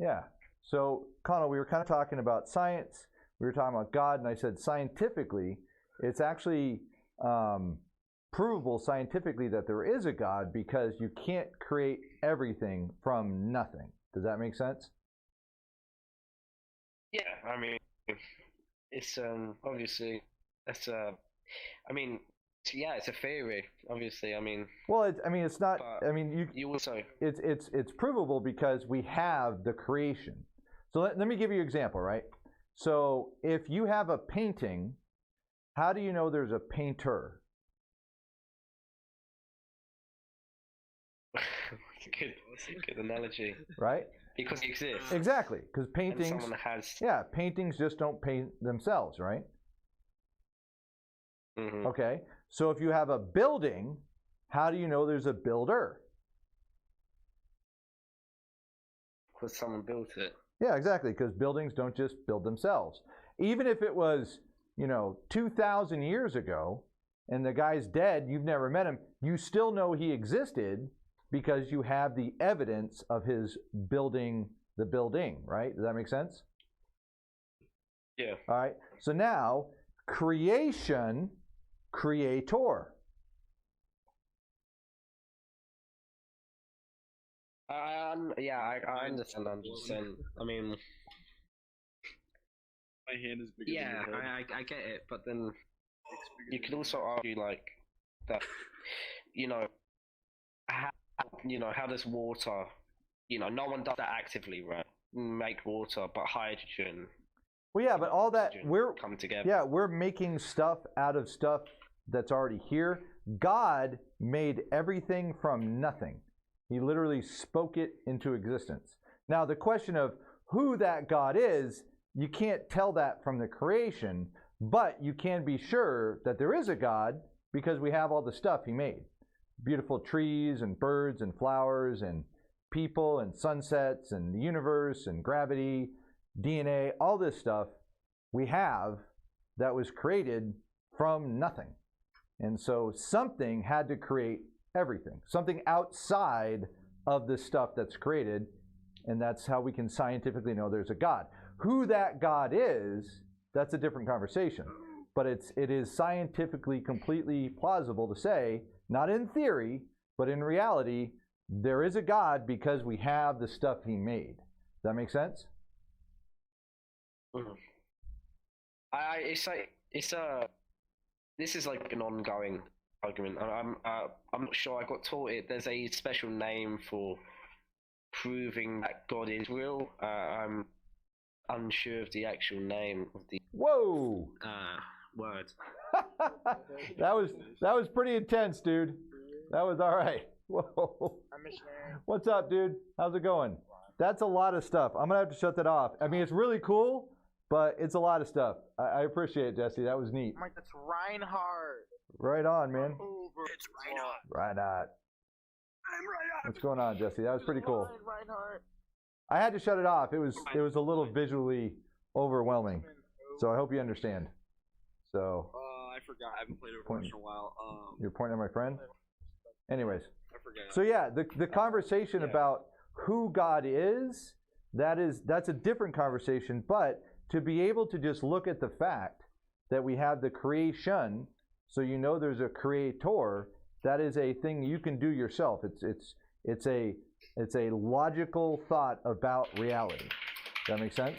Yeah. So, Connell, we were kind of talking about science. We were talking about God, and I said scientifically, it's actually provable scientifically that there is a God because you can't create everything from nothing. Does that make sense? Yeah, I mean, it's obviously that's I mean, yeah, it's a theory. Obviously, I mean. Well, it's not. I mean, you also. It's provable because we have the creation. So let me give you an example, right? So if you have a painting, how do you know there's a painter? Good analogy. Right? Because it exists. Exactly, because paintings. And someone has. Yeah, paintings just don't paint themselves, right? Mm-hmm. Okay, so if you have a building, how do you know there's a builder? Because someone built it. Yeah, exactly, because buildings don't just build themselves. Even if it was, 2,000 years ago, and the guy's dead, you've never met him, you still know he existed because you have the evidence of his building the building, right? Does that make sense? Yeah. All right, so now, creation, creator. I understand 100%. I mean, my hand is bigger. Yeah, than your head. I get it, but then you could also argue like that. How does water? No one does that actively, right? Make water, but hydrogen. Well, yeah, but all that we're come together. Yeah, we're making stuff out of stuff that's already here. God made everything from nothing. He literally spoke it into existence. Now, the question of who that God is, you can't tell that from the creation, but you can be sure that there is a God because we have all the stuff he made. Beautiful trees and birds and flowers and people and sunsets and the universe and gravity, DNA, all this stuff we have that was created from nothing. And so something had to create everything, something outside of the stuff that's created, and that's how we can scientifically know there's a God. Who that God is, that's a different conversation. But it is scientifically completely plausible to say, not in theory, but in reality, there is a God because we have the stuff he made. Does that make sense? Mm-hmm. This is like an ongoing argument. I'm not sure. I got taught it. There's a special name for proving that God is real. I'm unsure of the actual name of the word. that was pretty intense, dude. That was all right. Whoa. What's up, dude? How's it going? That's a lot of stuff. I'm gonna have to shut that off. I mean, it's really cool, but it's a lot of stuff. I appreciate it, Jesse. That was neat. Mike, that's Reinhardt. Right on, man. It's Reinhardt. Reinhardt. I'm Reinhardt. What's going on, Jesse? That was pretty cool. Reinhardt. I had to shut it off. It was a little visually overwhelming. So I hope you understand. So. I forgot. I haven't played Overwatch in a while. You're pointing at my friend? Anyways. I forgot. So yeah, the conversation about who God is, that's a different conversation. But to be able to just look at the fact that we have the creation, so you know there's a creator, that is a thing you can do yourself. It's a logical thought about reality. Does that make sense?